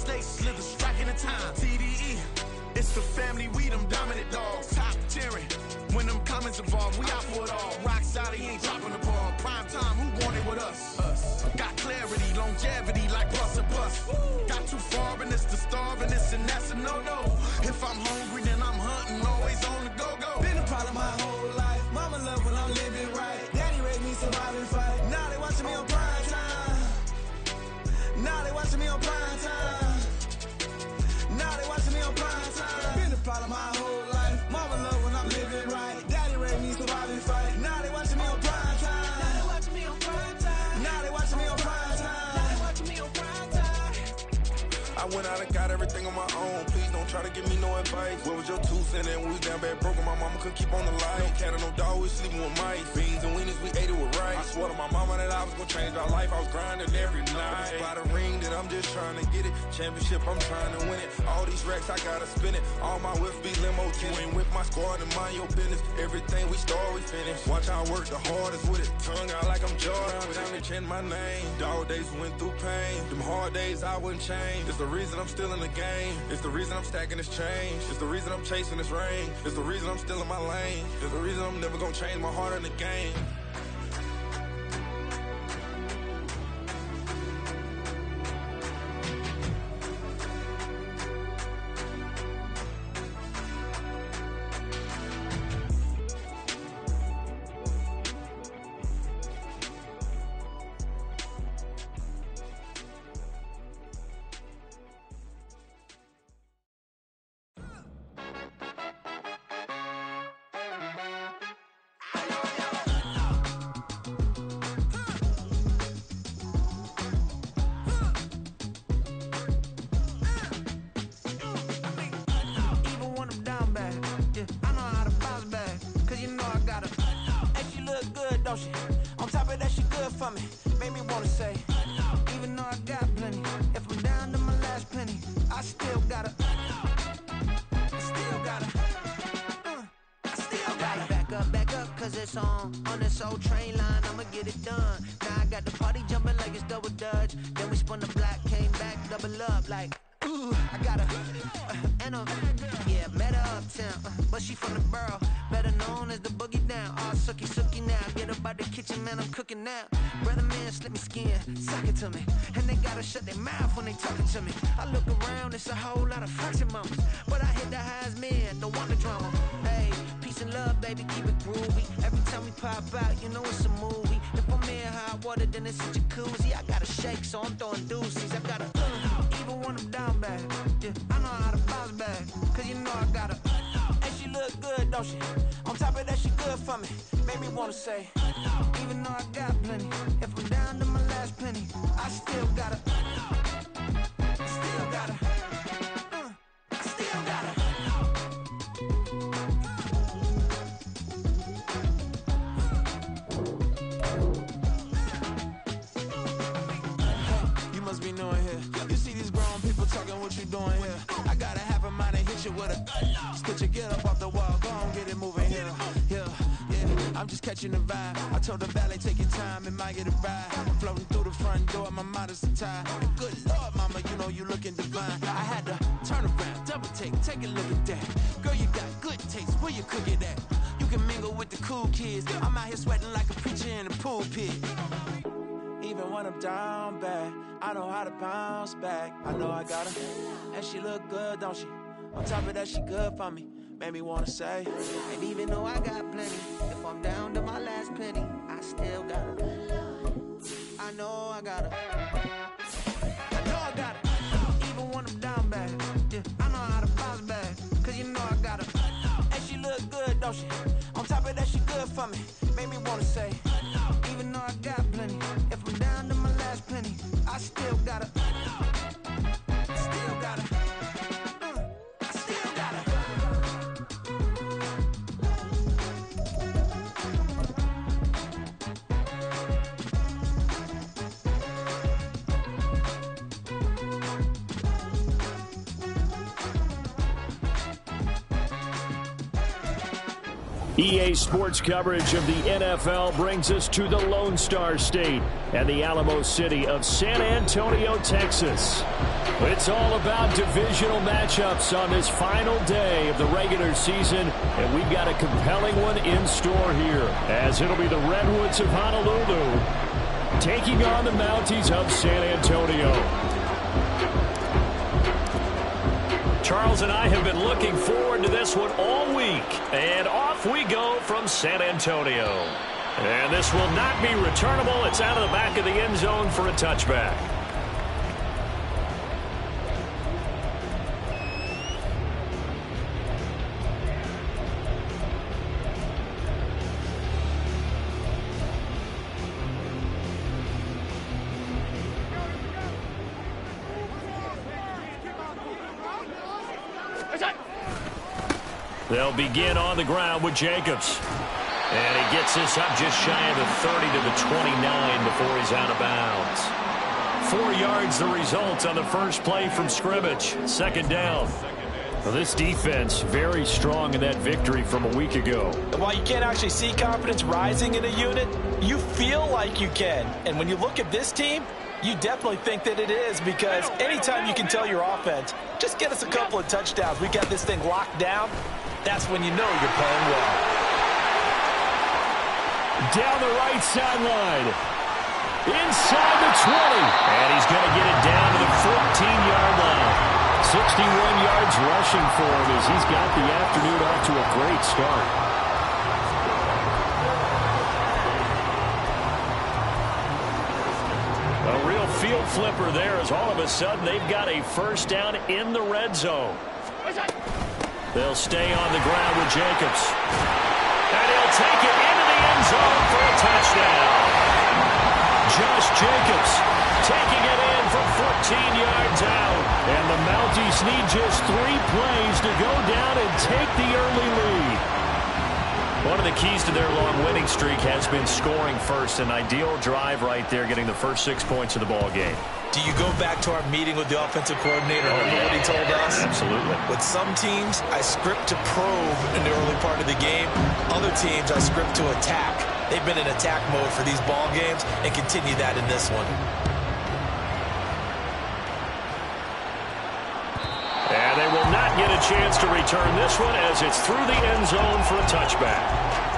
mistakes, slither, striking the time. TDE, it's the family, we them dominant dogs. Top tiering, when them comments involved, we out for it all. Rock solid, he ain't dropping the ball. Prime time, who want it with us? Got clarity, longevity, like bus and bus. Got too far and it's the starving, this and that's a no-no. If I'm hungry, then I'm hunting, always on the go-go. Been a problem my whole life. Mama love when I'm living right. Daddy raised me survive and fight. Now they watching me on prime time. Now they watching me on prime time. Now they watching me on prime time. Been a problem my whole life. Mama love when I'm living right. Daddy raised me survive and fight. Now they watching me on prime time. Now they watching me on prime time. Now they watching me on prime time. Now they watching me on prime time. I went out and got everything on my own. Please don't try to give me no advice. What was your 2 cents and we was down bad broke and my mama couldn't keep on the light. No cat or no dog, we sleeping with mice. Beans and weenies, we ate it with rice. I swore to my mama that I was gonna change our life. I was grinding every night. By the ring that I'm just trying to get it. Championship, I'm trying to win it. All these racks, I gotta spin it. All my whips be limo. You ain't with my squad and mind your business. Everything we start, we finish. Watch how I work the hardest with it. Tongue out like I'm Jordan. Down to chant my name. Dog days went through pain. Them hard days I wouldn't change. It's the reason I'm still in the game. It's the reason I'm stacking this change. It's the reason I'm chasing this rain. It's the reason I'm still in my lane. It's the reason I'm never gonna change my heart in the game. On top of that, she good for me. Made me wanna say, even though I got plenty, if I'm down to my last penny, I still gotta, back up, cause it's on this old train line, I'ma get it done. Now I got the party jumping like it's double dutch. Then we spun the block, came back, double up like, ooh, I got a, yeah, met her uptown, but she from the borough, better known as the boogie down. All sookie now, get up out the kitchen, man, I'm cooking now. Brother man, slip me skin, suck it to me, and they gotta shut their mouth when they talking to me. I look around, it's a whole lot of flexing mamas, but I hit the highs, man, don't want the drama. Hey, peace and love, baby, keep it groovy. Every time we pop out, you know it's a movie. If I'm in hot water, then it's a jacuzzi. I gotta shake, so I'm throwing deuces. I gotta, even when I'm down bad, yeah, I know how to bounce back, cause you know I gotta, and she look good, don't she? On top of that, she good for me. Made me wanna say, even though I got plenty, if I'm down to my last penny, I still gotta, still gotta. Be knowing here. You see these grown people talking, what you doing here? I got a half a mind to hit you with a stitch you, get up off the wall, go on, get it moving here. Yeah, I'm just catching the vibe. I told the valet, take your time, it might get a ride. I'm floating through the front door, my mind is a tie. And good Lord, mama, you know you looking divine. I had to turn around, double take a look at that. Girl, you got good taste, where you cook it at? You can mingle with the cool kids. I'm out here sweating like a preacher in a pulpit. Even when I'm down bad, I know how to bounce back. I know I got her, and she look good, don't she? On top of that, she good for me. Made me wanna say, and even though I got plenty, if I'm down to my last penny, I still got her. I know I got her. I know I got her. Even when I'm down bad, yeah, I know how to bounce back, cause you know I got her. And she look good, don't she? On top of that, she good for me. Made me wanna say, even though I got plenty, if I'm down to my last penny, I still gotta, still gotta, I still gotta. EA Sports coverage of the NFL brings us to the Lone Star State and the Alamo City of San Antonio, Texas. It's all about divisional matchups on this final day of the regular season, and we've got a compelling one in store here, as it'll be the Redwoods of Honolulu taking on the Mounties of San Antonio. Charles and I have been looking forward to this one all week. And off we go from San Antonio. And this will not be returnable. It's out of the back of the end zone for a touchback. They'll begin on the ground with Jacobs. And he gets this up just shy of the 30 to the 29 before he's out of bounds. 4 yards the result on the first play from scrimmage. Second down. Well, this defense very strong in that victory from a week ago. While you can't actually see confidence rising in a unit, you feel like you can. And when you look at this team, you definitely think that it is, because anytime you can tell your offense, just get us a couple of touchdowns, we got this thing locked down, that's when you know you're playing well. Down the right sideline. Inside the 20. And he's going to get it down to the 14-yard line. 61 yards rushing for him as he's got the afternoon off to a great start. A real field flipper there, as all of a sudden they've got a first down in the red zone. They'll stay on the ground with Jacobs. And he'll take it into the end zone for a touchdown. Josh Jacobs taking it in from 14 yards out. And the Mounties need just 3 plays to go down and take the early lead. One of the keys to their long winning streak has been scoring first. An ideal drive right there, getting the first 6 points of the ball game. Do you go back to our meeting with the offensive coordinator? Remember what he told us? Absolutely. With some teams, I script to probe in the early part of the game. Other teams, I script to attack. They've been in attack mode for these ball games and continue that in this one. And they will not get a chance to return this one as it's through the end zone for a touchback.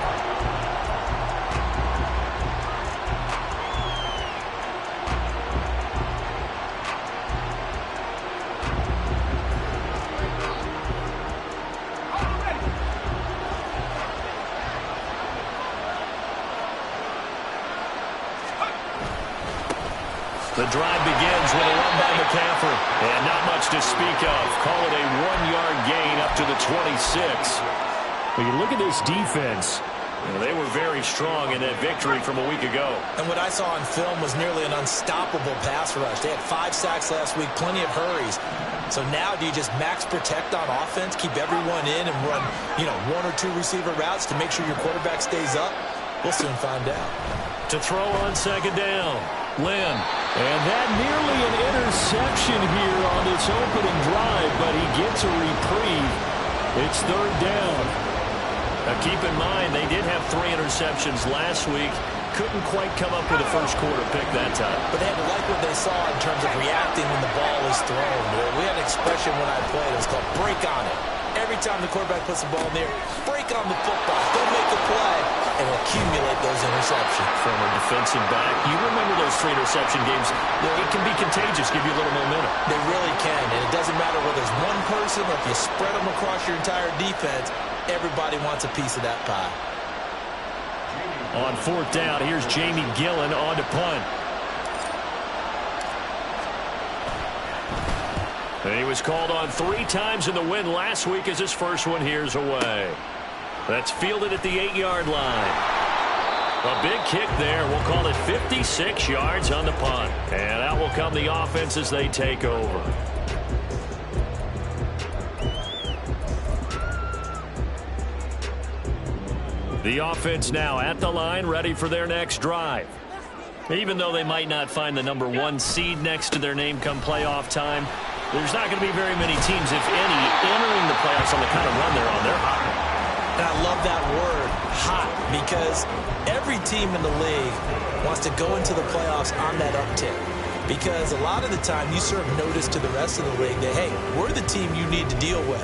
The drive begins with a run by McCaffrey. And not much to speak of. Call it a 1-yard gain up to the 26. When you look at this defense, they were very strong in that victory from a week ago. And what I saw on film was nearly an unstoppable pass rush. They had 5 sacks last week, plenty of hurries. So now do you just max protect on offense, keep everyone in, and run, 1 or 2 receiver routes to make sure your quarterback stays up? We'll soon find out. To throw on second down, Lynn. And that nearly an interception here on this opening drive, but he gets a reprieve. It's third down. Now keep in mind, they did have 3 interceptions last week. Couldn't quite come up with a first quarter pick that time. But they had to like what they saw in terms of reacting when the ball is thrown. We had an expression when I played. It was called break on it. Every time the quarterback puts the ball in there, break on the football. Don't make the play and accumulate those interceptions. Former defensive back. You remember those 3 interception games. It can be contagious, give you a little momentum. They really can. And it doesn't matter whether it's one person or if you spread them across your entire defense. Everybody wants a piece of that pie. On fourth down, here's Jamie Gillen on to punt. And he was called on 3 times in the win last week as his first one here's away. That's fielded at the 8-yard line. A big kick there. We'll call it 56 yards on the punt. And out will come the offense as they take over. The offense now at the line, ready for their next drive. Even though they might not find the number 1 seed next to their name come playoff time, there's not going to be very many teams, if any, entering the playoffs on the kind of run they're on. They're hot. And I love that word, hot because every team in the league wants to go into the playoffs on that uptick. Because a lot of the time you serve notice to the rest of the league that, hey, we're the team you need to deal with.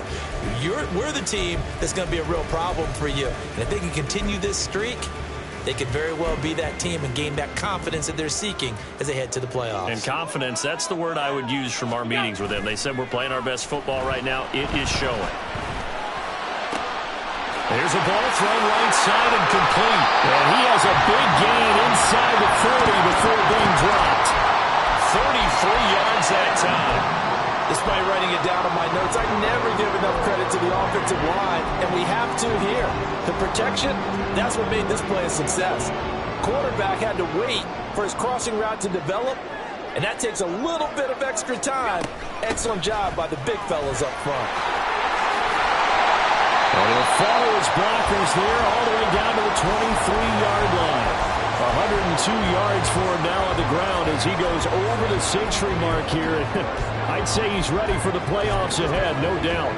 We're the team that's going to be a real problem for you. And if they can continue this streak, they could very well be that team and gain that confidence that they're seeking as they head to the playoffs. And confidence, that's the word I would use from our meetings with them. They said we're playing our best football right now. It is showing. There's a ball thrown right side and complete. And he has a big gain inside the 40 before being dropped. 33 yards that time. Despite writing it down on my notes, I never give enough credit to the offensive line, and we have to here. The protection, that's what made this play a success. Quarterback had to wait for his crossing route to develop, and that takes a little bit of extra time. Excellent job by the big fellas up front. And he'll follow his blockers there all the way down to the 23-yard line. 102 yards for him now on the ground as he goes over the century mark here. I'd say he's ready for the playoffs ahead, no doubt.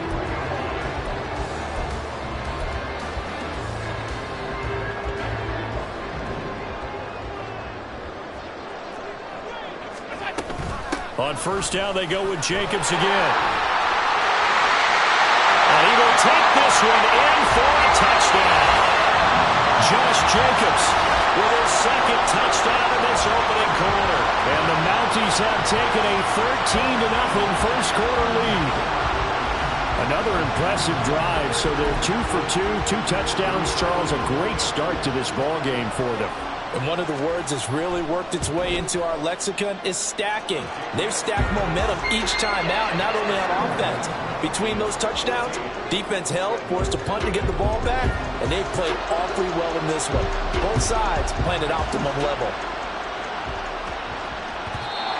On first down, they go with Jacobs again. And he will take this one in for a touchdown. Josh Jacobs with his second touchdown in this opening quarter. And the Mounties have taken a 13-0 first quarter lead. Another impressive drive, so they're 2 for 2 touchdowns. Charles, a great start to this ball game for them. And one of the words that's really worked its way into our lexicon is stacking. They've stacked momentum each time out, not only on offense. Between those touchdowns, defense held, forced to punt to get the ball back, and they've played awfully well in this one. Both sides playing at optimum level.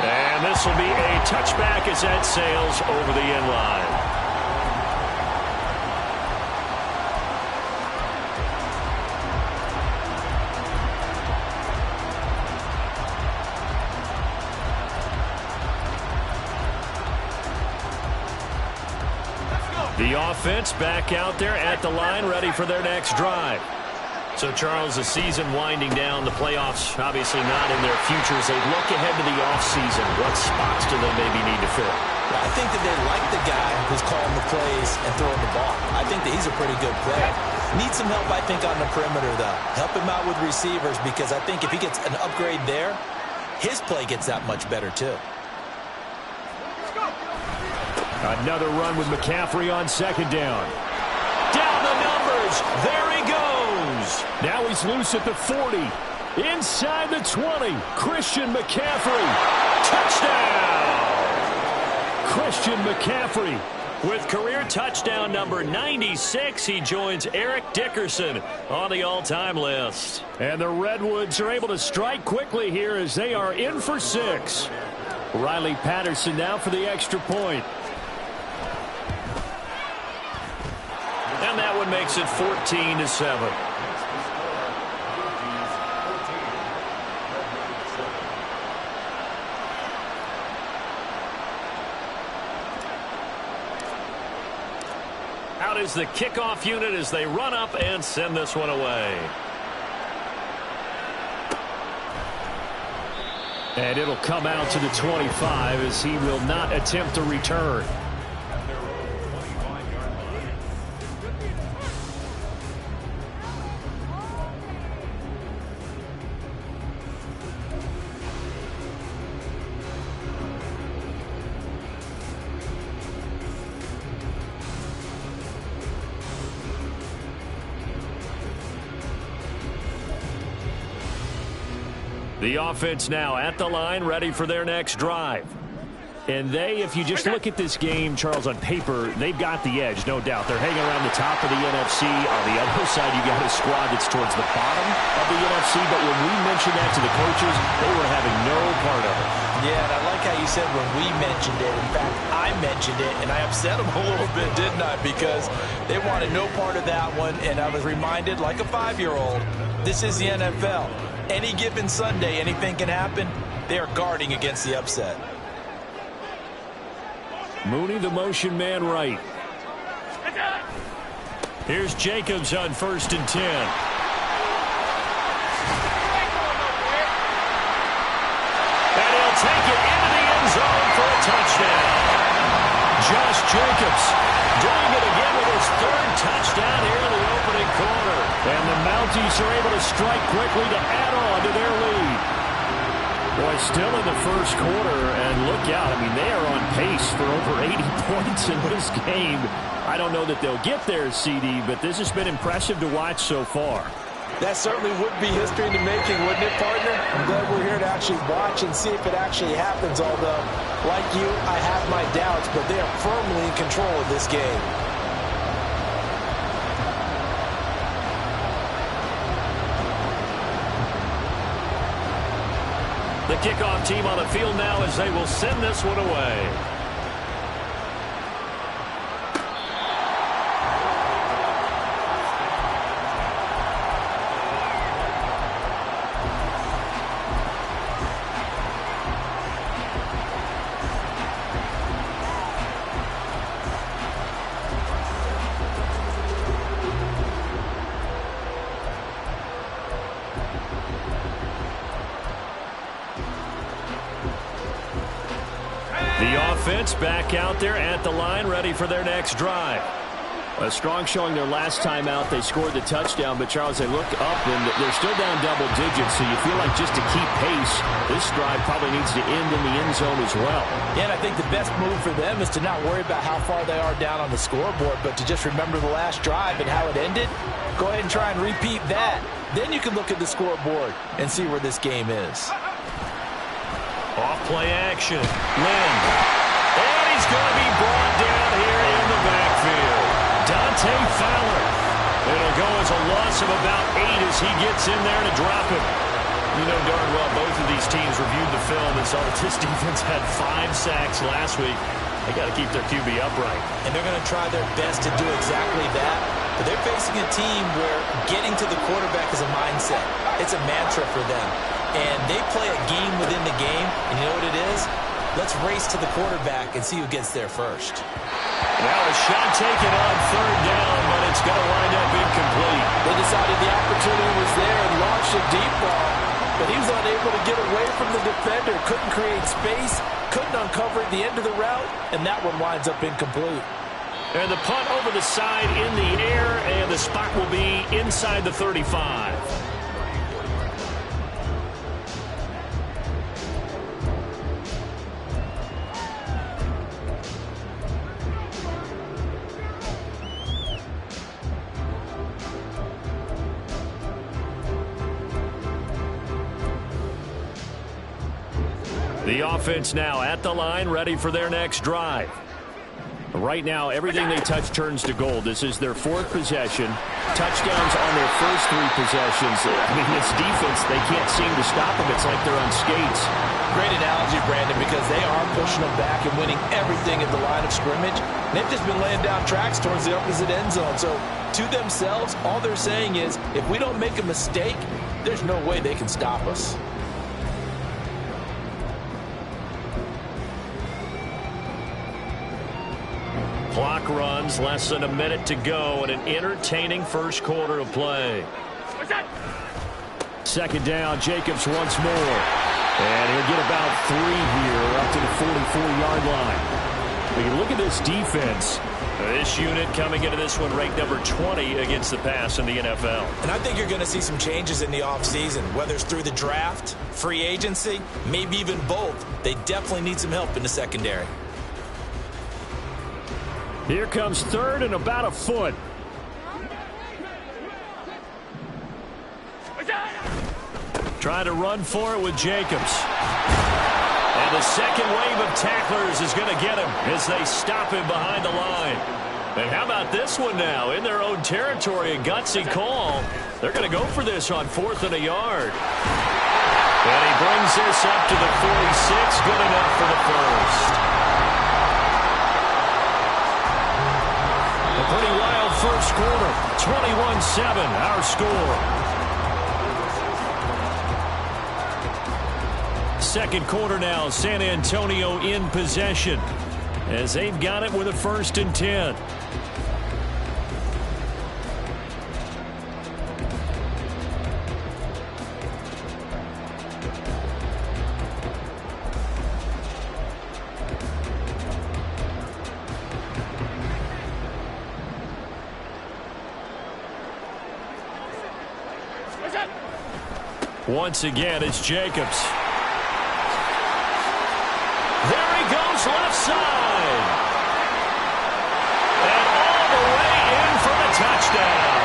And this will be a touchback as that sails over the end line. The offense back out there at the line, ready for their next drive. So, Charles, the season winding down, the playoffs obviously not in their future. As they look ahead to the offseason, what spots do they maybe need to fill? Well, I think that they like the guy who's calling the plays and throwing the ball. I think that he's a pretty good player. Needs some help, I think, on the perimeter, though. Help him out with receivers, because I think if he gets an upgrade there, his play gets that much better, too. Another run with McCaffrey on second down. Down the numbers. There he goes. Now he's loose at the 40. Inside the 20. Christian McCaffrey. Touchdown. Christian McCaffrey with career touchdown number 96. He joins Eric Dickerson on the all-time list. And the Redwoods are able to strike quickly here as they are in for 6. Riley Patterson now for the extra point. And that one makes it 14-7. Out is the kickoff unit as they run up and send this one away. And it'll come out to the 25 as he will not attempt a return. The offense now at the line, ready for their next drive. And they, if you just look at this game, Charles, on paper, they've got the edge, no doubt. They're hanging around the top of the NFC. On the other side, you got a squad that's towards the bottom of the NFC. But when we mentioned that to the coaches, they were having no part of it. Yeah, and I like how you said when we mentioned it. In fact, I mentioned it, and I upset them a little bit, didn't I? Because they wanted no part of that one, and I was reminded, like a 5-year-old, this is the NFL. Any given Sunday, anything can happen. They are guarding against the upset. Mooney, the motion man right. Here's Jacobs on 1st and 10. take it into the end zone for a touchdown. Josh Jacobs doing it again with his third touchdown here in the opening quarter. And the Mounties are able to strike quickly to add on to their lead. Boy, still in the first quarter, and look out. I mean, they are on pace for over 80 points in this game. I don't know that they'll get there, CD, but this has been impressive to watch so far. That certainly would be history in the making, wouldn't it, partner? I'm glad we're here to actually watch and see if it actually happens, although, like you, I have my doubts, but they are firmly in control of this game. The kickoff team on the field now as they will send this one away. Back out there at the line, ready for their next drive. A strong showing their last time out. They scored the touchdown, but Charles, they looked up and they're still down double digits, so you feel like just to keep pace, this drive probably needs to end in the end zone as well. Yeah, and I think the best move for them is to not worry about how far they are down on the scoreboard, but to just remember the last drive and how it ended. Go ahead and try and repeat that. Then you can look at the scoreboard and see where this game is. Off play action. Lynn. And he's going to be brought down here in the backfield. Dante Fowler. It'll go as a loss of about 8 as he gets in there to drop it. You know darn well both of these teams reviewed the film and saw that this defense had 5 sacks last week. They got to keep their QB upright. And they're going to try their best to do exactly that. But they're facing a team where getting to the quarterback is a mindset. It's a mantra for them. And they play a game within the game. And you know what it is? Let's race to the quarterback and see who gets there first. Now a shot taken on third down, but it's going to wind up incomplete. They decided the opportunity was there and launched a deep ball. But he was unable to get away from the defender. Couldn't create space. Couldn't uncover at the end of the route. And that one winds up incomplete. And the punt over the side in the air, and the spot will be inside the 35. The offense now at the line, ready for their next drive. Right now, everything they touch turns to gold. This is their 4th possession. Touchdowns on their first 3 possessions. I mean, this defense, they can't seem to stop them. It's like they're on skates. Great analogy, Brandon, because they are pushing them back and winning everything at the line of scrimmage. They've just been laying down tracks towards the opposite end zone. So, to themselves, all they're saying is, if we don't make a mistake, there's no way they can stop us. Clock runs, less than a minute to go, and an entertaining first quarter of play. Second down, Jacobs once more. And he'll get about 3 here up to the 44-yard line. When you look at this defense, this unit coming into this one ranked number 20 against the pass in the NFL. And I think you're going to see some changes in the offseason, whether it's through the draft, free agency, maybe even both. They definitely need some help in the secondary. Here comes third and about a foot. Trying to run for it with Jacobs. And the second wave of tacklers is going to get him as they stop him behind the line. And how about this one now? In their own territory, a gutsy call. They're going to go for this on 4th and a yard. And he brings this up to the 46. Good enough for the first. A pretty wild first quarter. 21-7, our score. Second quarter now, San Antonio in possession as they've got it with a 1st and 10. Once again, it's Jacobs. There he goes, left side. And all the way in for the touchdown.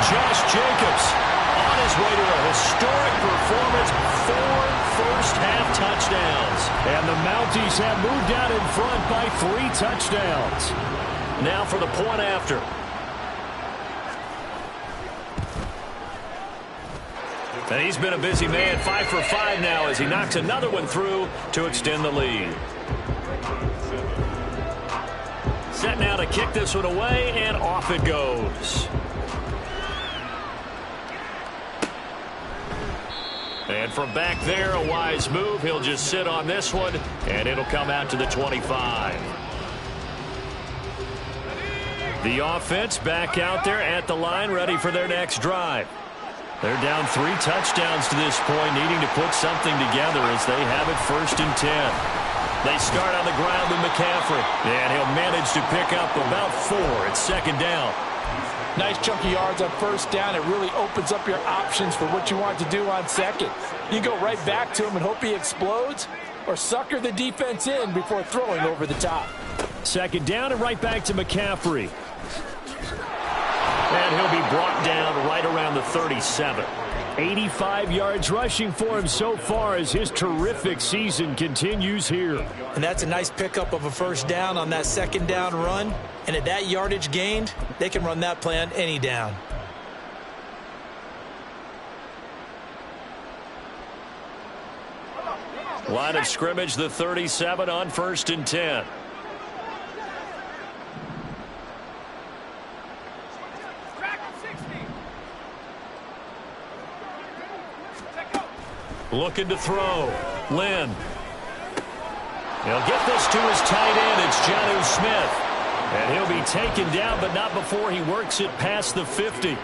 Josh Jacobs on his way to a historic performance, 4 first-half touchdowns. And the Mounties have moved out in front by 3 touchdowns. Now for the point after. And he's been a busy man, 5 for 5 now as he knocks another one through to extend the lead. Set now to kick this one away, and off it goes. And from back there, a wise move. He'll just sit on this one, and it'll come out to the 25. The offense back out there at the line, ready for their next drive. They're down 3 touchdowns to this point, needing to put something together as they have it 1st and 10. They start on the ground with McCaffrey, and he'll manage to pick up about 4 at 2nd down. Nice chunky yards on 1st down. It really opens up your options for what you want to do on 2nd. You go right back to him and hope he explodes, or sucker the defense in before throwing over the top. 2nd down and right back to McCaffrey. And he'll be brought down right around the 37. 85 yards rushing for him so far as his terrific season continues here. And that's a nice pickup of a 1st down on that 2nd down run. And at that yardage gained, they can run that play on any down. Line of scrimmage, the 37 on 1st and 10. Looking to throw. Lynn. He'll get this to his tight end. It's Jonnu Smith. And he'll be taken down, but not before he works it past the 50.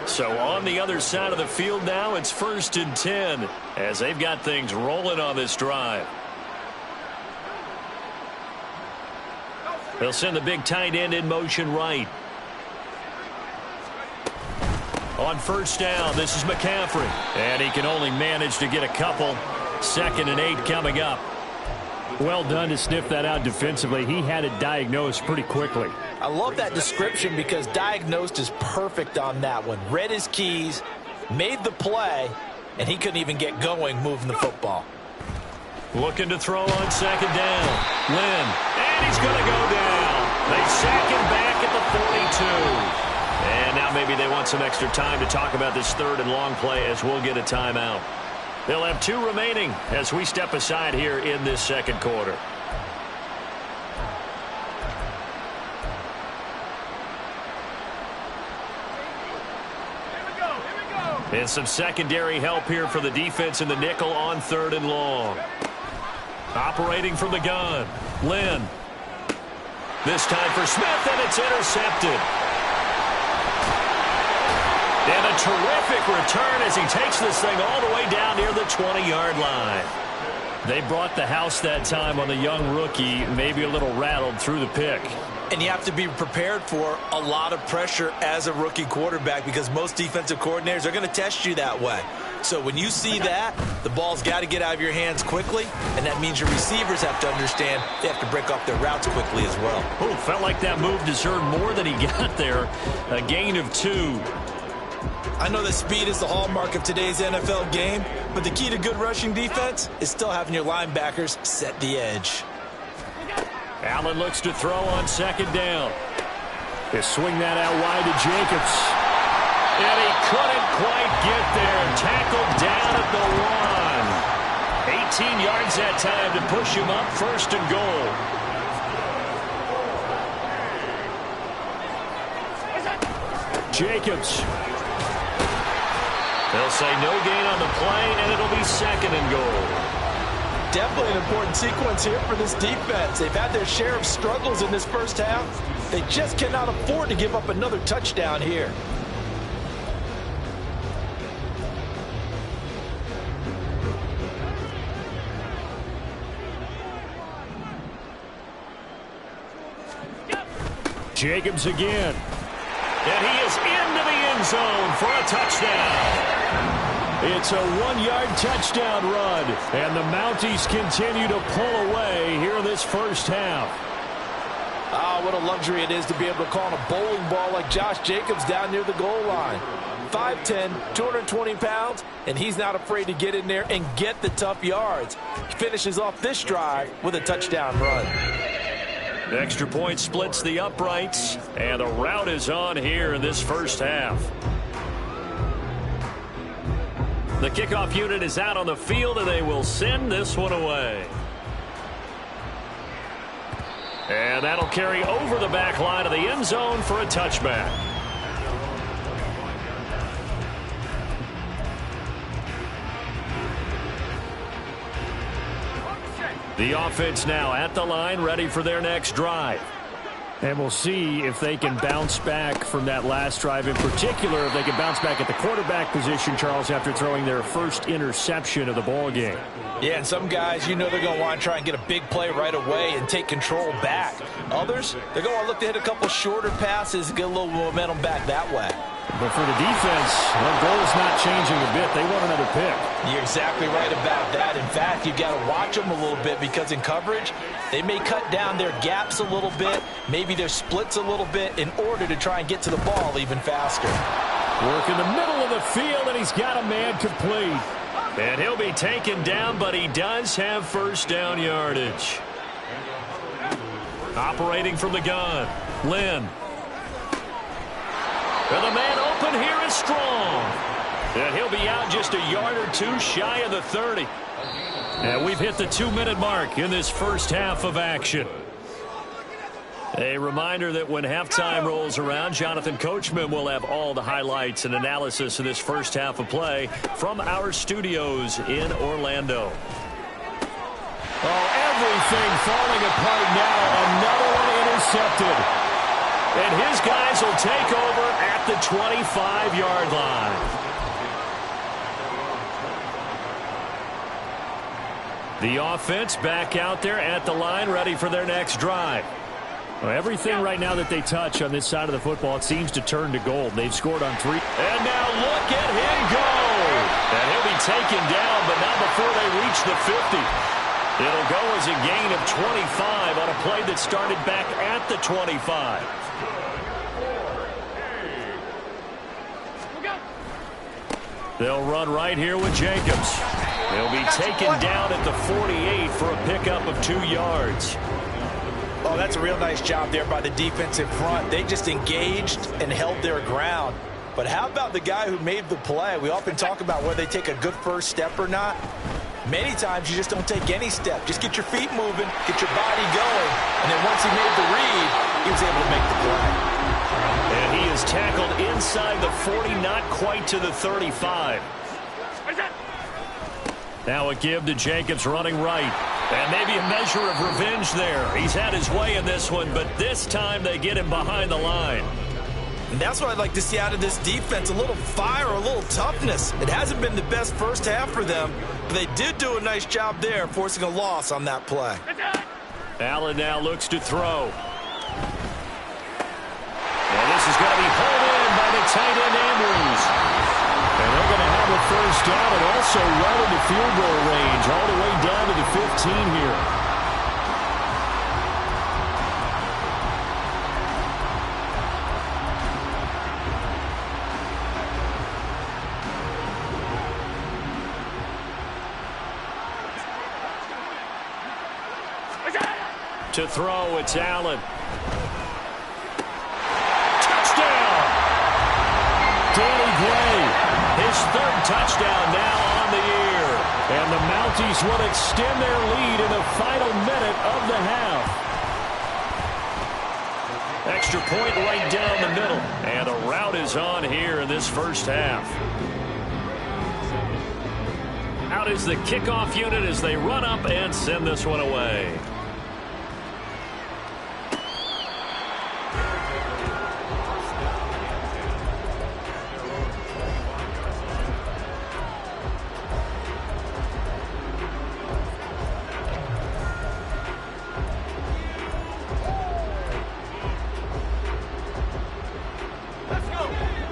So on the other side of the field now, it's 1st and 10 as they've got things rolling on this drive. They'll send the big tight end in motion right. On 1st down, this is McCaffrey. And he can only manage to get a couple. 2nd and 8 coming up. Well done to sniff that out defensively. He had it diagnosed pretty quickly. I love that description because diagnosed is perfect on that one. Read his keys, made the play, and he couldn't even get going moving the football. Looking to throw on 2nd down. Lynn. And he's going to go down. They sack him back at the 42. And now maybe they want some extra time to talk about this 3rd and long play as we'll get a timeout. They'll have 2 remaining as we step aside here in this 2nd quarter. And some secondary help here for the defense in the nickel on 3rd and long. Operating from the gun. Lynn. This time for Smith, and it's intercepted. And a terrific return as he takes this thing all the way down near the 20-yard line. They brought the house that time on the young rookie, maybe a little rattled through the pick. And you have to be prepared for a lot of pressure as a rookie quarterback because most defensive coordinators are going to test you that way. So when you see that, the ball's got to get out of your hands quickly, and that means your receivers have to understand they have to break off their routes quickly as well. Oh, felt like that move deserved more than he got there. A gain of 2. I know that speed is the hallmark of today's NFL game, but the key to good rushing defense is still having your linebackers set the edge. Allen looks to throw on 2nd down. They swing that out wide to Jacobs. And he couldn't quite get there. Tackled down at the 1. 18 yards that time to push him up 1st and goal. Jacobs. They'll say no gain on the play, and it'll be 2nd and goal. Definitely an important sequence here for this defense. They've had their share of struggles in this 1st half. They just cannot afford to give up another touchdown here. Jacobs again. And he is into the end zone for a touchdown. It's a 1-yard touchdown run. And the Mounties continue to pull away here in this first half. Ah, what a luxury it is to be able to call on a bowling ball like Josh Jacobs down near the goal line. 5'10", 220 pounds, and he's not afraid to get in there and get the tough yards. He finishes off this drive with a touchdown run. Extra point splits the uprights, and the route is on here in this first half. The kickoff unit is out on the field, and they will send this one away. And that'll carry over the back line of the end zone for a touchback. The offense now at the line, ready for their next drive. And we'll see if they can bounce back from that last drive. In particular, if they can bounce back at the quarterback position, Charles, after throwing their first interception of the ball game. Yeah, and some guys, you know they're going to want to try and get a big play right away and take control back. Others, they're going to look to hit a couple shorter passes and get a little momentum back that way. But for the defense, their goal is not changing a bit. They want another pick. You're exactly right about that. In fact, you've got to watch them a little bit because in coverage, they may cut down their gaps a little bit, maybe their splits a little bit in order to try and get to the ball even faster. Work in the middle of the field, and he's got a man complete. And he'll be taken down, but he does have first down yardage. Operating from the gun, Lynn. And the man open here is Strong. And he'll be out just a yard or two shy of the 30. And we've hit the 2-minute mark in this first half of action. A reminder that when halftime rolls around, Jonathan Coachman will have all the highlights and analysis of this first half of play from our studios in Orlando. Oh, everything falling apart now. Another one intercepted. And his guys will take over at the 25-yard line. The offense back out there at the line, ready for their next drive. Well, everything right now that they touch on this side of the football, it seems to turn to gold. They've scored on 3. And now look at him go. And he'll be taken down, but not before they reach the 50. It'll go as a gain of 25 on a play that started back at the 25. They'll run right here with Jacobs. He'll be taken down at the 48 for a pickup of 2 yards. Oh, that's a real nice job there by the defensive front. They just engaged and held their ground. But how about the guy who made the play? We often talk about whether they take a good first step or not. Many times you just don't take any step. Just get your feet moving, get your body going. And then once he made the read, he was able to make the play. And he is tackled inside the 40, not quite to the 35. Now a give to Jacobs running right. And maybe a measure of revenge there. He's had his way in this one, but this time they get him behind the line. And that's what I'd like to see out of this defense, a little fire, a little toughness. It hasn't been the best first half for them, but they did do a nice job there, forcing a loss on that play. Allen now looks to throw. And this is going to be pulled in by the tight end Andrews. And they're going to have a first down and also well into field goal range, all the way down to the 15 here. To throw, it's Allen. Touchdown! Danny Gray, his 3rd touchdown now on the year. And the Mounties will extend their lead in the final minute of the half. Extra point right down the middle. And the route is on here in this first half. Out is the kickoff unit as they run up and send this one away.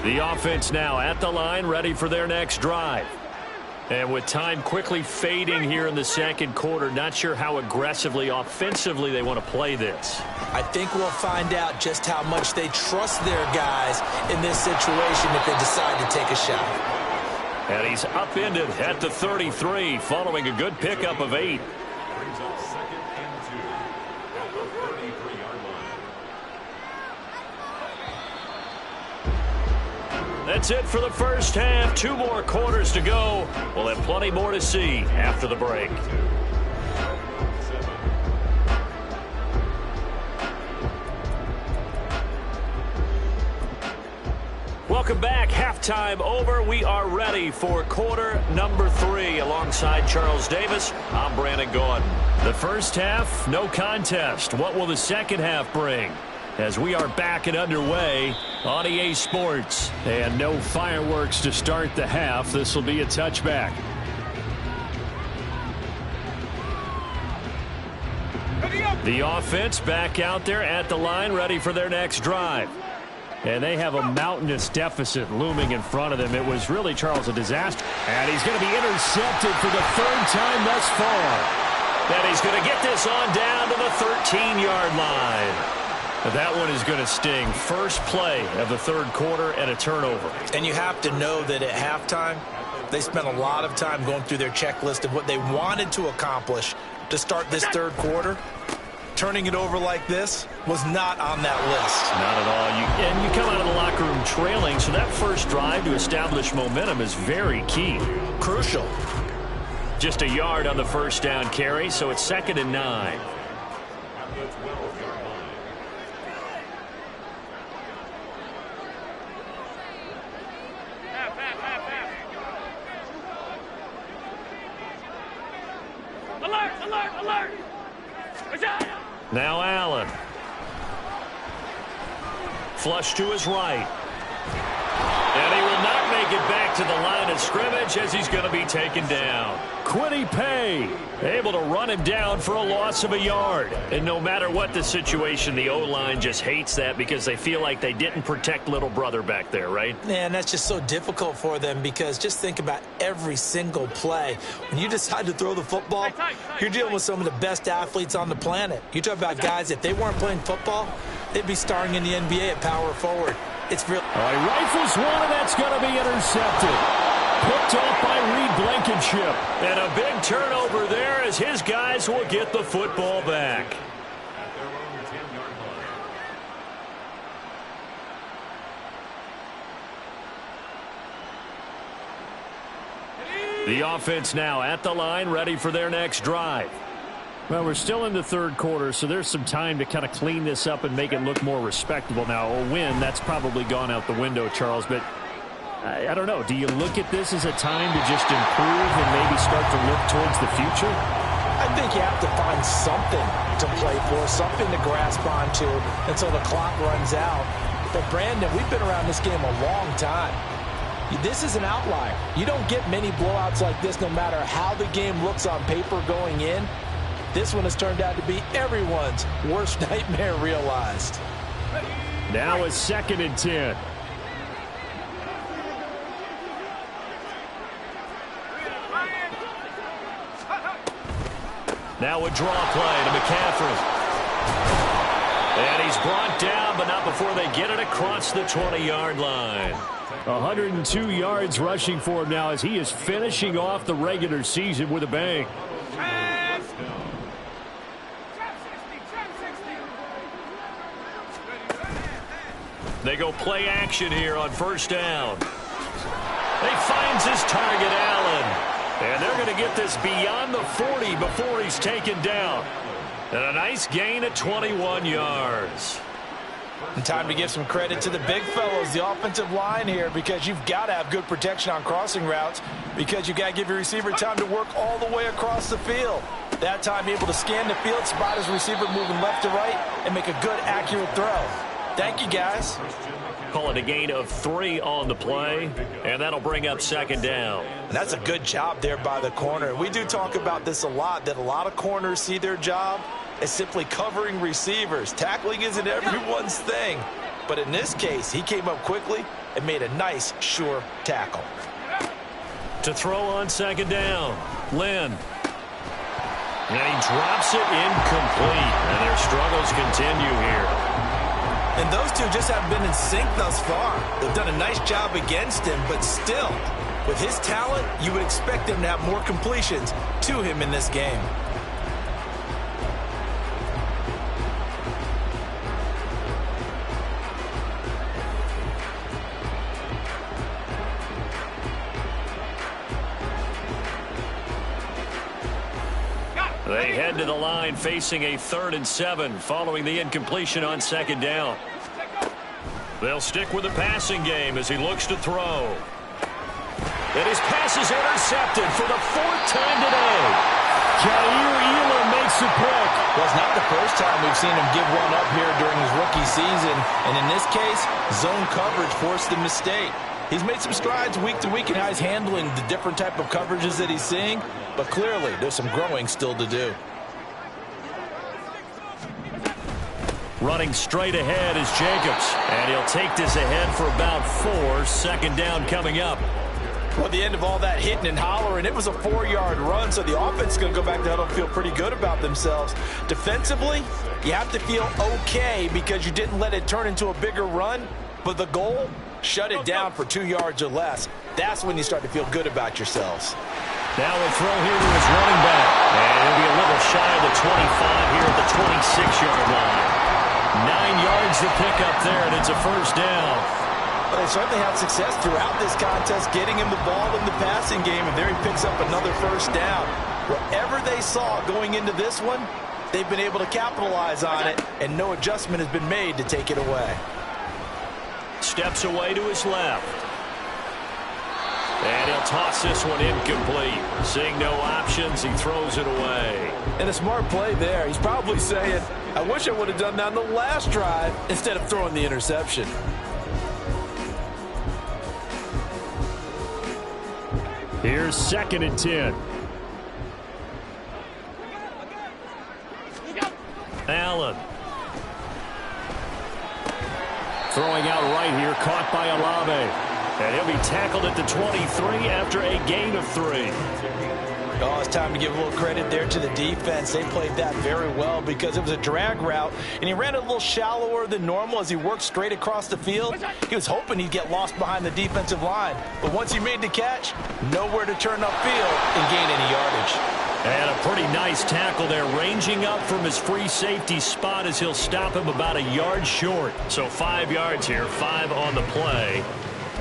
The offense now at the line, ready for their next drive. And with time quickly fading here in the second quarter, not sure how aggressively, offensively they want to play this. I think we'll find out just how much they trust their guys in this situation if they decide to take a shot. And he's upended at the 33 following a good pickup of 8. That's it for the first half. 2 more quarters to go. We'll have plenty more to see after the break. Welcome back. Halftime over. We are ready for quarter number 3. Alongside Charles Davis, I'm Brandon Gordon. The first half, no contest. What will the second half bring? As we are back and underway on EA Sports. And no fireworks to start the half. This will be a touchback. The offense back out there at the line, ready for their next drive. And they have a mountainous deficit looming in front of them. It was really, Charles, a disaster. And he's going to be intercepted for the 3rd time thus far. And he's going to get this on down to the 13-yard line. That one is going to sting. First play of the 3rd quarter and a turnover. And you have to know that at halftime, they spent a lot of time going through their checklist of what they wanted to accomplish to start this 3rd quarter. Turning it over like this was not on that list. Not at all. And you come out of the locker room trailing, so that first drive to establish momentum is very key. Crucial. Just a yard on the first down carry, so it's 2nd and 9. Now Allen. Flush to his right. And he will not make it back to the line of scrimmage as he's going to be taken down. Quiddy Pay able to run him down for a loss of a yard. And no matter what the situation, the O-line just hates that because they feel like they didn't protect little brother back there, right? Man, that's just so difficult for them because just think about every single play. When you decide to throw the football, you're dealing with some of the best athletes on the planet. You talk about guys, if they weren't playing football, they'd be starring in the NBA at power forward. It's real. All right, rifles one, and that's going to be intercepted. Picked off by Reed Blankenship. And a big turnover there as his guys will get the football back. The offense now at the line, ready for their next drive. Well, we're still in the 3rd quarter, so there's some time to kind of clean this up and make it look more respectable. Now, a win, that's probably gone out the window, Charles, but I don't know. Do you look at this as a time to just improve and maybe start to look towards the future? I think you have to find something to play for, something to grasp onto until the clock runs out. But, Brandon, we've been around this game a long time. This is an outlier. You don't get many blowouts like this no matter how the game looks on paper going in. This one has turned out to be everyone's worst nightmare realized. Now it's 2nd and 10. Now a draw play to McCaffrey. And he's brought down, but not before they get it across the 20-yard line. 102 yards rushing for him now as he is finishing off the regular season with a bang. They go play action here on first down. He finds his target, Allen. And they're going to get this beyond the 40 before he's taken down. And a nice gain at 21 yards. And time to give some credit to the big fellows, the offensive line here, because you've got to have good protection on crossing routes because you've got to give your receiver time to work all the way across the field. That time able to scan the field, spot his receiver moving left to right, and make a good, accurate throw. Thank you, guys. Call it a gain of 3 on the play, and that'll bring up 2nd down. And that's a good job there by the corner. We do talk about this a lot, that a lot of corners see their job as simply covering receivers. Tackling isn't everyone's thing. But in this case, he came up quickly and made a nice, sure tackle. To throw on second down. Lynn. And he drops it incomplete. And their struggles continue here. And those two just haven't been in sync thus far. They've done a nice job against him, but still, with his talent, you would expect him to have more completions to him in this game. They head to the line facing a 3rd and 7 following the incompletion on second down. They'll stick with the passing game as he looks to throw. And his pass is intercepted for the 4th time today. Jair Elam makes the pick. Well, it's not the first time we've seen him give one up here during his rookie season. And in this case, zone coverage forced the mistake. He's made some strides week to week in how he's handling the different type of coverages that he's seeing. But clearly, there's some growing still to do. Running straight ahead is Jacobs. And he'll take this ahead for about 4. Second down coming up. Well, at the end of all that hitting and hollering, it was a 4-yard run, so the offense is going to go back to huddle and feel pretty good about themselves. Defensively, you have to feel okay because you didn't let it turn into a bigger run, but the goal, shut it down for 2 yards or less. That's when you start to feel good about yourselves. Now a throw here to his running back. And he'll be a little shy of the 25 here at the 26-yard line. 9 yards to pick up there, and it's a first down. Well, they certainly had success throughout this contest, getting him the ball in the passing game, and there he picks up another first down. Whatever they saw going into this one, they've been able to capitalize on it, and no adjustment has been made to take it away. Steps away to his left. And he'll toss this one incomplete. Seeing no options, he throws it away. And a smart play there. He's probably saying, I wish I would have done that on the last drive instead of throwing the interception. Here's 2nd and 10. Allen. Throwing out right here, caught by Olave. And he'll be tackled at the 23 after a gain of 3. Oh, it's time to give a little credit there to the defense. They played that very well because it was a drag route, and he ran it a little shallower than normal as he worked straight across the field. He was hoping he'd get lost behind the defensive line, but once he made the catch, nowhere to turn upfield and gain any yardage. And a pretty nice tackle there, ranging up from his free safety spot as he'll stop him about a yard short. So 5 yards here, 5 on the play.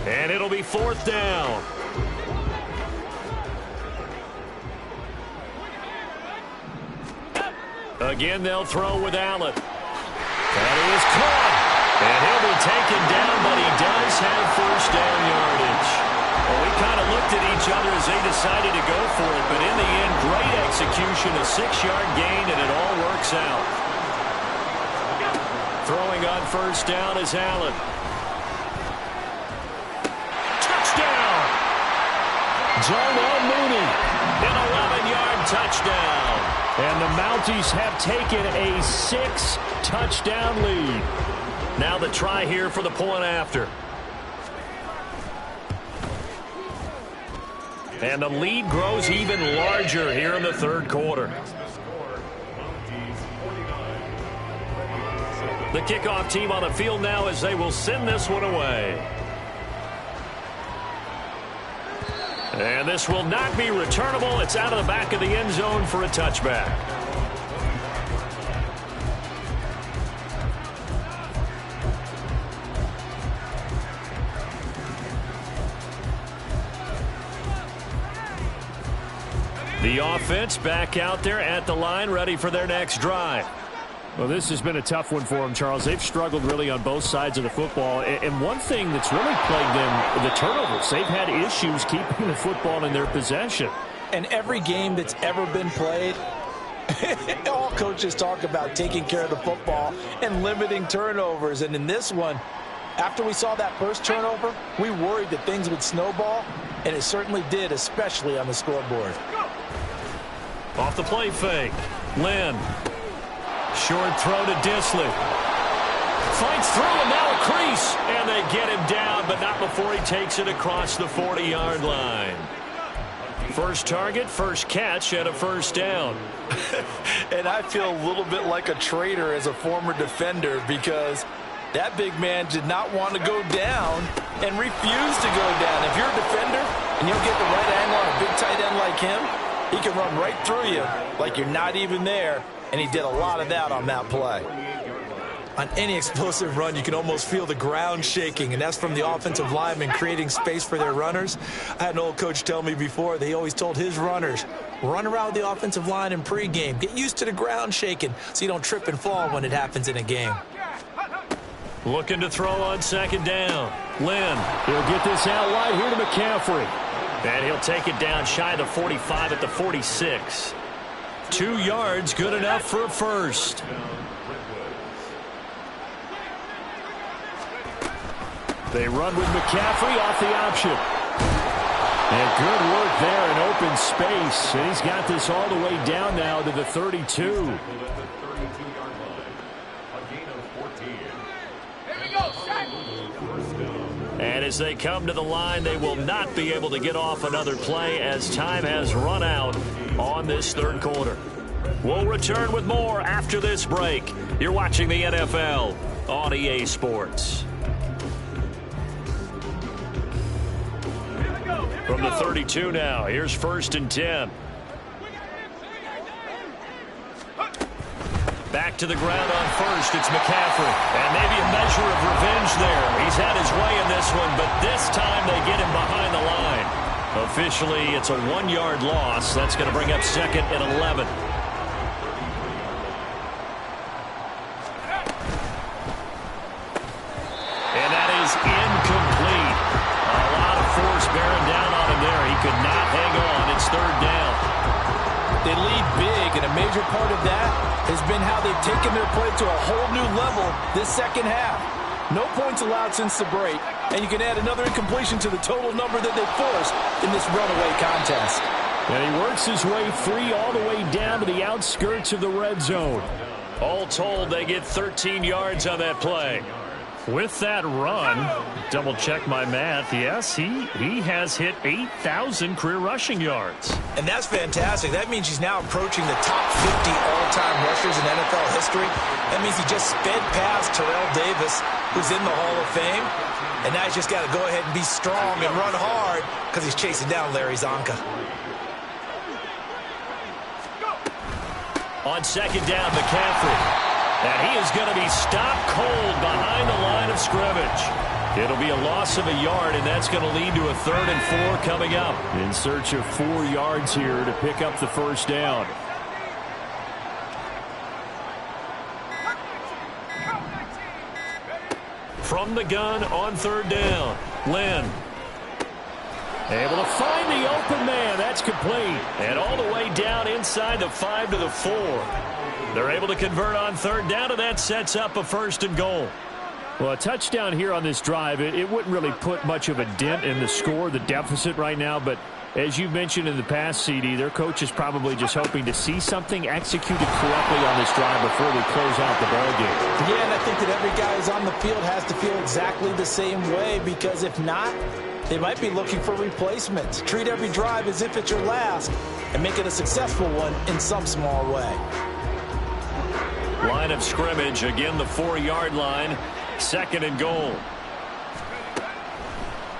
And it'll be 4th down. Again, they'll throw with Allen. And he is caught. And he'll be taken down, but he does have first down yardage. Well, we kind of looked at each other as they decided to go for it, but in the end, great execution, a 6-yard gain, and it all works out. Throwing on first down is Allen. Touchdown! Darnell Mooney. An 11-yard touchdown. And the Mounties have taken a 6-touchdown lead. Now the try here for the point after. And the lead grows even larger here in the 3rd quarter. The kickoff team on the field now as they will send this one away. And this will not be returnable. It's out of the back of the end zone for a touchback. The offense back out there at the line, ready for their next drive. Well, this has been a tough one for them, Charles. They've struggled really on both sides of the football. And one thing that's really plagued them, the turnovers. They've had issues keeping the football in their possession. And every game that's ever been played, all coaches talk about taking care of the football and limiting turnovers. And in this one, after we saw that first turnover, we worried that things would snowball, and it certainly did, especially on the scoreboard. Off the play fake. Lynn. Short throw to Disley. Fights through and now a crease. And they get him down, but not before he takes it across the 40-yard line. First target, first catch, and a first down. And I feel a little bit like a traitor as a former defender because that big man did not want to go down and refused to go down. If you're a defender and you'll get the right angle on a big tight end like him, he can run right through you like you're not even there, and he did a lot of that on that play. On any explosive run, you can almost feel the ground shaking, and that's from the offensive linemen creating space for their runners. I had an old coach tell me before, they always told his runners, run around the offensive line in pregame. Get used to the ground shaking so you don't trip and fall when it happens in a game. Looking to throw on second down. Lynn. He'll get this out wide here to McCaffrey. And he'll take it down shy of the 45 at the 46. 2 yards, good enough for a first. They run with McCaffrey off the option. And good work there in open space. And he's got this all the way down now to the 32. And as they come to the line, they will not be able to get off another play as time has run out on this third quarter. We'll return with more after this break. You're watching the NFL on EA Sports. From the 32 now, here's 1st and 10. Back to the ground on first, it's McCaffrey. And maybe a measure of revenge there. He's had his way in this one, but this time they get him behind the line. Officially, it's a 1-yard loss. That's going to bring up 2nd and 11. And that is incomplete. A lot of force bearing down on him there. He could not hang on. It's 3rd down. They lead big, and a major part of that has been how they've taken their play to a whole new level this second half. No points allowed since the break, and you can add another incompletion to the total number that they forced in this runaway contest. And he works his way free all the way down to the outskirts of the red zone. All told, they get 13 yards on that play. With that run, double check my math, yes, he has hit 8,000 career rushing yards. And that's fantastic. That means he's now approaching the top 50 all-time rushers in NFL history. That means he just sped past Terrell Davis, who's in the Hall of Fame. And now he's just got to go ahead and be strong and run hard because he's chasing down Larry Zonka. On second down, McCaffrey. And he is going to be stopped cold behind the line of scrimmage. It'll be a loss of a yard, and that's going to lead to a 3rd and 4 coming up. In search of 4 yards here to pick up the first down. From the gun on 3rd down, Lynn. Able to find the open man. That's complete. And all the way down inside the 5 to the 4. They're able to convert on 3rd down, and that sets up a 1st and goal. Well, a touchdown here on this drive, it wouldn't really put much of a dent in the score, the deficit right now. But as you mentioned in the past, CD, their coach is probably just hoping to see something executed correctly on this drive before they close out the ballgame. Yeah, and I think that every guy who's on the field has to feel exactly the same way, because if not, they might be looking for replacements. Treat every drive as if it's your last and make it a successful one in some small way. Line of scrimmage, again the 4-yard line, 2nd and goal.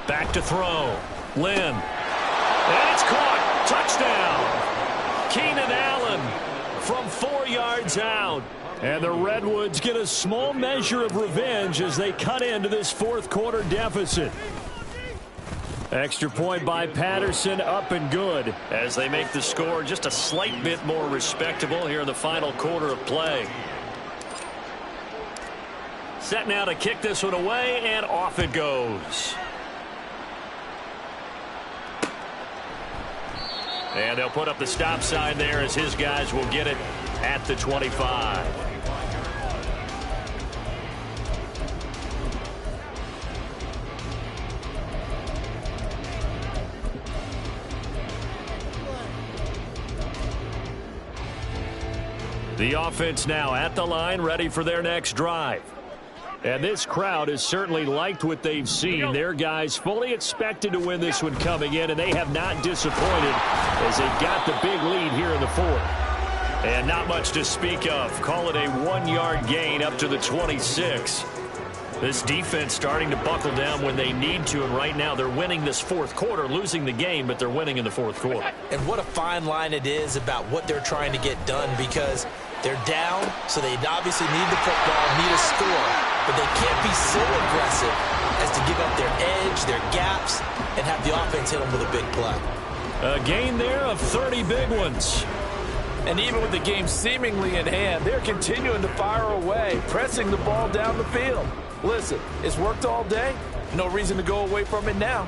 Back to throw, Lynn. And it's caught, touchdown. Keenan Allen from 4 yards out. And the Redwoods get a small measure of revenge as they cut into this 4th quarter deficit. Extra point by Patterson, up and good. As they make the score just a slight bit more respectable here in the final quarter of play. Set now to kick this one away, and off it goes. And they'll put up the stop sign there as his guys will get it at the 25. The offense now at the line, ready for their next drive. And this crowd has certainly liked what they've seen. Their guys fully expected to win this one coming in, and they have not disappointed as they got the big lead here in the fourth. And not much to speak of. Call it a 1-yard gain up to the 26. This defense starting to buckle down when they need to, and right now they're winning this fourth quarter, losing the game, but they're winning in the fourth quarter. And what a fine line it is about what they're trying to get done, because they're down, so they obviously need the football, need a score, but they can't be so aggressive as to give up their edge, their gaps, and have the offense hit them with a big play. A gain there of 30 big ones. And even with the game seemingly in hand, they're continuing to fire away, pressing the ball down the field. Listen, it's worked all day. No reason to go away from it now.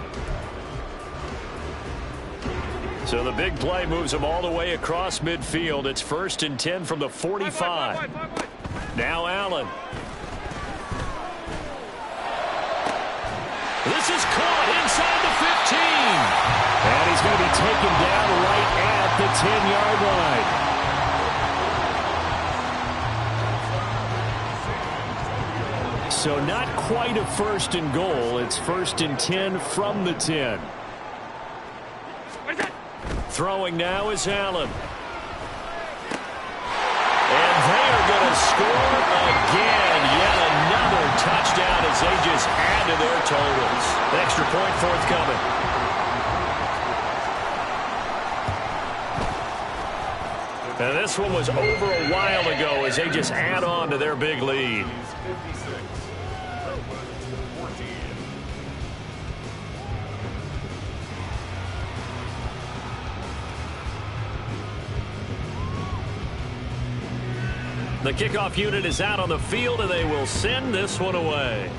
So the big play moves them all the way across midfield. It's 1st and 10 from the 45. Now Allen. This is caught inside the 15. And he's going to be taken down right at the 10-yard line. So not quite a 1st and goal. It's 1st and 10 from the 10. Throwing now is Allen. And they are going to score again. Yet another touchdown as they just add to their totals. Extra point forthcoming. And this one was over a while ago as they just add on to their big lead. The kickoff unit is out on the field, and they will send this one away.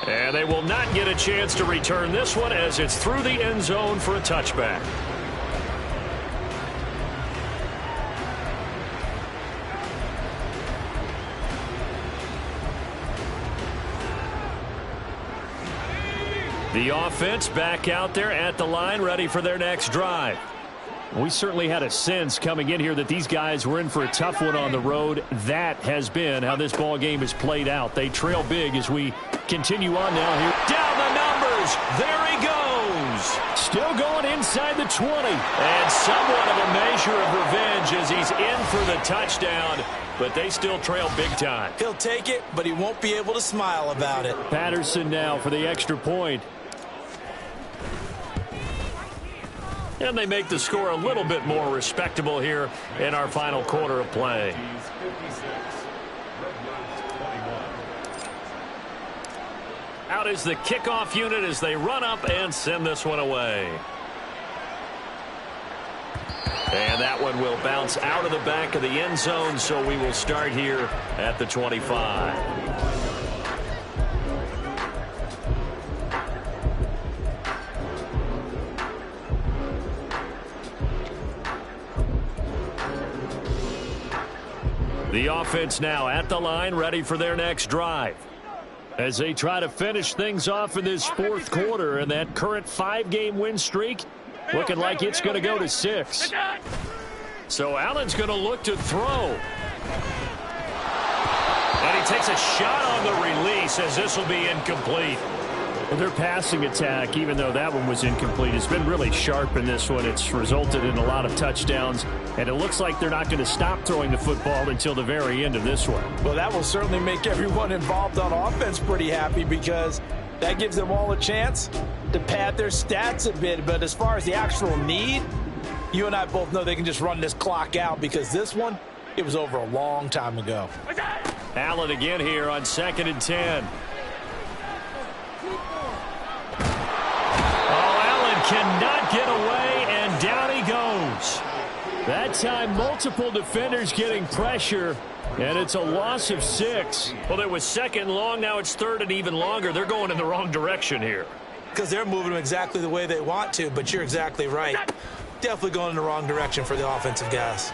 And they will not get a chance to return this one as it's through the end zone for a touchback. The offense back out there at the line, ready for their next drive. We certainly had a sense coming in here that these guys were in for a tough one on the road. That has been how this ball game has played out. They trail big as we continue on now here. Down the numbers. There he goes. Still going inside the 20. And somewhat of a measure of revenge as he's in for the touchdown. But they still trail big time. He'll take it, but he won't be able to smile about it. Patterson now for the extra point. And they make the score a little bit more respectable here in our final quarter of play. Out is the kickoff unit as they run up and send this one away. And that one will bounce out of the back of the end zone, so we will start here at the 25. The offense now at the line, ready for their next drive. As they try to finish things off in this fourth quarter, and that current 5-game win streak looking like it's going to go to 6. So Allen's going to look to throw. And he takes a shot on the release as this will be incomplete. Well, their passing attack, even though that one was incomplete, has been really sharp in this one. It's resulted in a lot of touchdowns, and it looks like they're not going to stop throwing the football until the very end of this one. Well, that will certainly make everyone involved on offense pretty happy, because that gives them all a chance to pad their stats a bit. But as far as the actual need, you and I both know they can just run this clock out, because this one, it was over a long time ago. Allen again here on 2nd and 10. Cannot get away, and down he goes. That time, multiple defenders getting pressure, and it's a loss of 6. Well, it was 2nd and long. Now it's 3rd and even longer. They're going in the wrong direction here. Because they're moving them exactly the way they want to, but you're exactly right. Definitely going in the wrong direction for the offensive guys.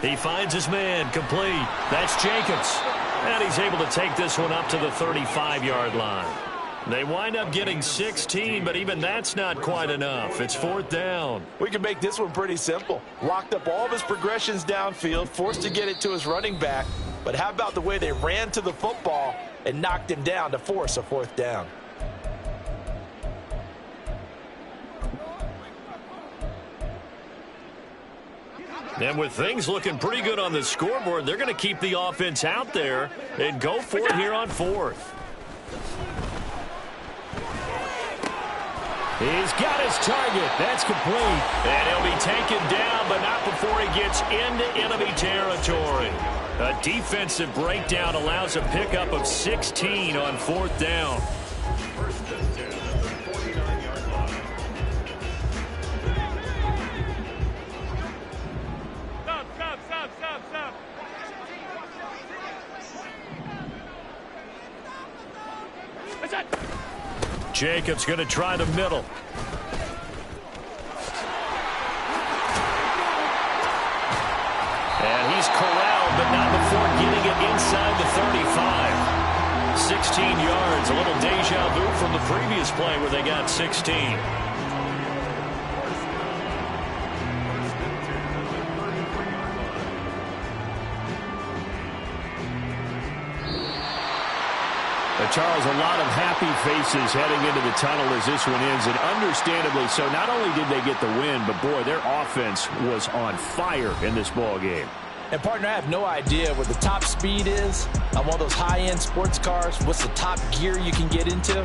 He finds his man, complete. That's Jacobs. And he's able to take this one up to the 35-yard line. They wind up getting 16, but even that's not quite enough. It's 4th down. We can make this one pretty simple. Locked up all of his progressions downfield, forced to get it to his running back. But how about the way they ran to the football and knocked him down to force a 4th down? And with things looking pretty good on the scoreboard, they're going to keep the offense out there and go for it here on 4th. He's got his target. That's complete. And he'll be taken down, but not before he gets into enemy territory. A defensive breakdown allows a pickup of 16 on 4th down. Jacobs going to try the middle. And he's corralled, but not before getting it inside the 35. 16 yards, a little deja vu from the previous play where they got 16. Charles, a lot of happy faces heading into the tunnel as this one ends, and understandably so. Not only did they get the win, but, boy, their offense was on fire in this ball game. And, partner, I have no idea what the top speed is on one of those high-end sports cars, what's the top gear you can get into.